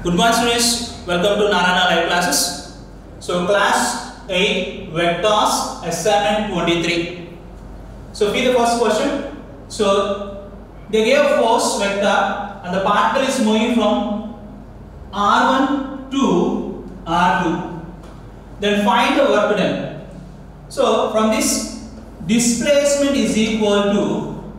Good morning students, welcome to Narayana live classes. So class 8 vectors assignment 23. So see the first question. So they gave a force vector and the particle is moving from R1 to R2. Then find the work done. So from this displacement is equal to,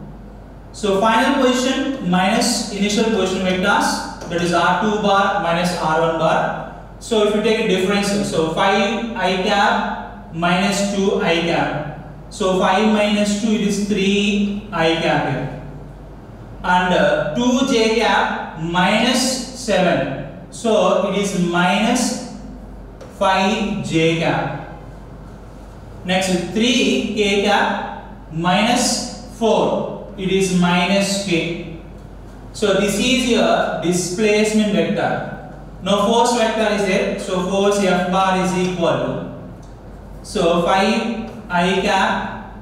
so final position minus initial position vectors, that is R2 bar minus R1 bar. So if you take a difference, so 5 I cap minus 2 I cap. So 5 minus 2 it is 3 I cap here. And 2 J cap minus 7. So it is minus 5 J cap. Next 3 K cap minus 4. It is minus K. So this is your displacement vector. Now force vector is there. So force F bar is equal to, so 5 I cap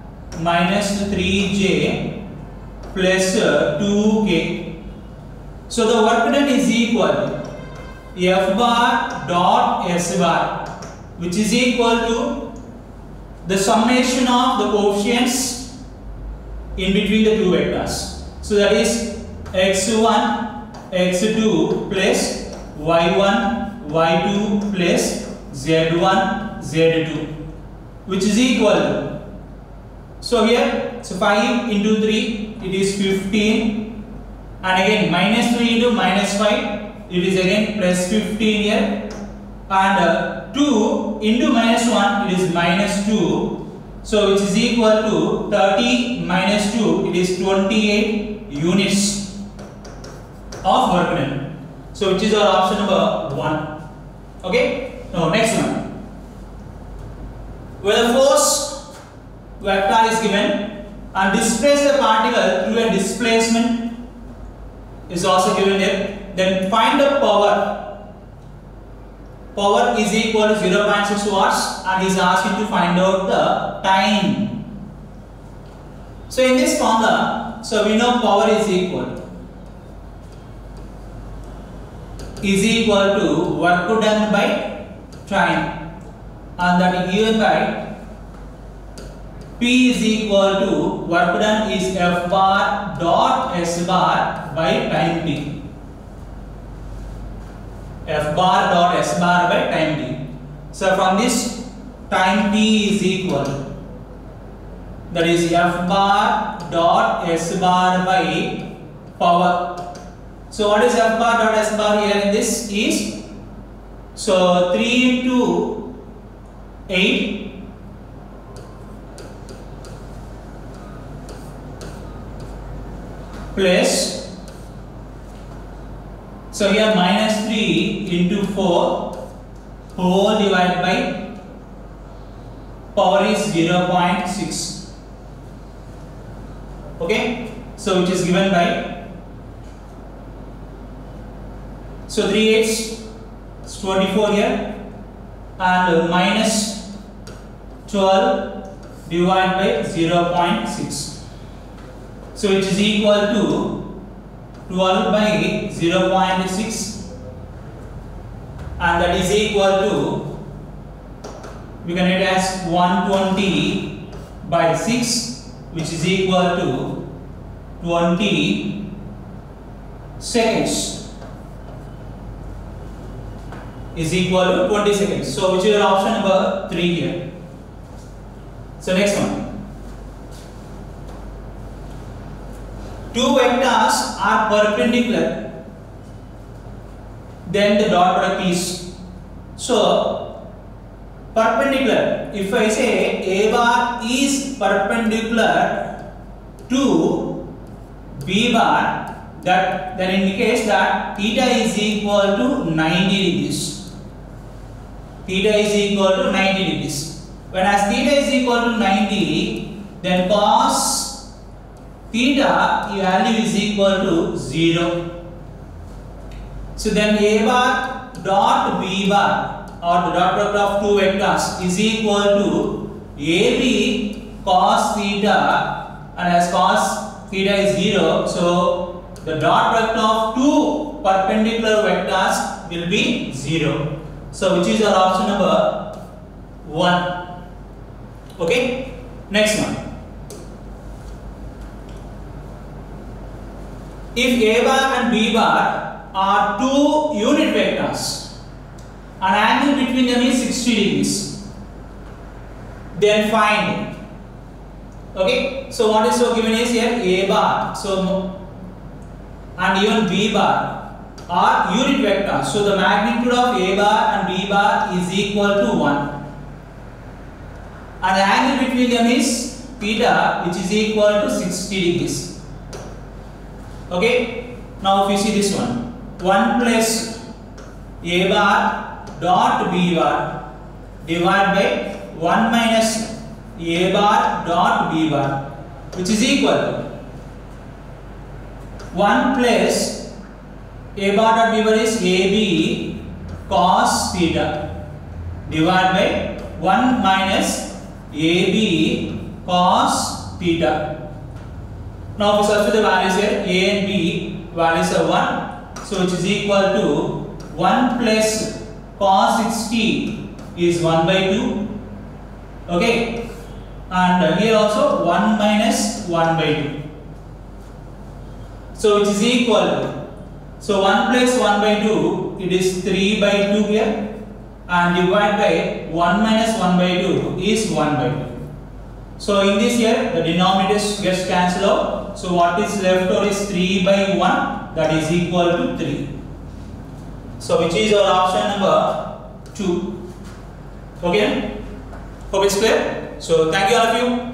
minus 3J plus 2K. So the work done is equal to F bar dot S bar, which is equal to the summation of the coefficients in between the two vectors. So that is x1 x2 plus y1 y2 plus z1 z2, which is equal to, so here, so 5 into 3 it is 15, and again minus 3 into minus 5 it is again plus 15 here, and 2 into minus 1 it is minus 2, so which is equal to 30 minus 2 it is 28 units of work done. So which is our option number 1. Okay. Now next one. Where the force vector is given and displace the particle through a displacement is also given here. Then find the power. Power is equal to 0.6 watts and is asking to find out the time. So in this formula, so we know power is equal to work done by time, and that given by P is equal to work done is F bar dot S bar by time t. F bar dot S bar by time t. So from this, time t is equal, that is F bar dot S bar by power. So what is F bar dot S bar here in this is, so 3 into 8 plus, so here minus 3 into 4 whole divided by power is 0.6. Okay, so which is given by, so 3 8s is 24 here, and minus 12 divided by 0.6. So which is equal to 12 by 0.6, and that is equal to, we can write as 120 by 6, which is equal to 20 seconds. Is equal to 20 seconds. So which is your option number 3 here. So next one. Two vectors are perpendicular, then the dot product is, so perpendicular, if I say A bar is perpendicular to B bar, that then indicates that theta is equal to 90 degrees. Theta is equal to 90 degrees. When as theta is equal to 90, then cos theta value is equal to 0. So then A bar dot B bar, or the dot product of two vectors, is equal to AB cos theta, and as cos theta is 0, so the dot product of two perpendicular vectors will be 0. So which is our option number 1. Okay, next one. If A bar and B bar are two unit vectors, an angle between them is 60 degrees, then find. Okay, so what is so given is here A bar, so and even B bar are unit vectors. So the magnitude of A bar and B bar is equal to 1. And the angle between them is theta, which is equal to 60 degrees. Okay, now if you see this one, 1 plus A bar dot B bar divided by 1 minus A bar dot B bar, which is equal to 1 plus A bar dot B bar is AB cos theta divided by 1 minus AB cos theta. Now if we substitute the values here, A and B values are 1, so which is equal to 1 plus cos 60 is 1 by 2. Okay, and here also 1 minus 1 by 2. So which is equal to, so 1 plus 1 by 2, it is 3 by 2 here, and divided by 1 minus 1 by 2 is 1 by 2. So in this here, the denominators gets cancelled out. So what is left over is 3 by 1, that is equal to 3. So which is our option number 2. Okay, hope it's clear. So thank you all of you.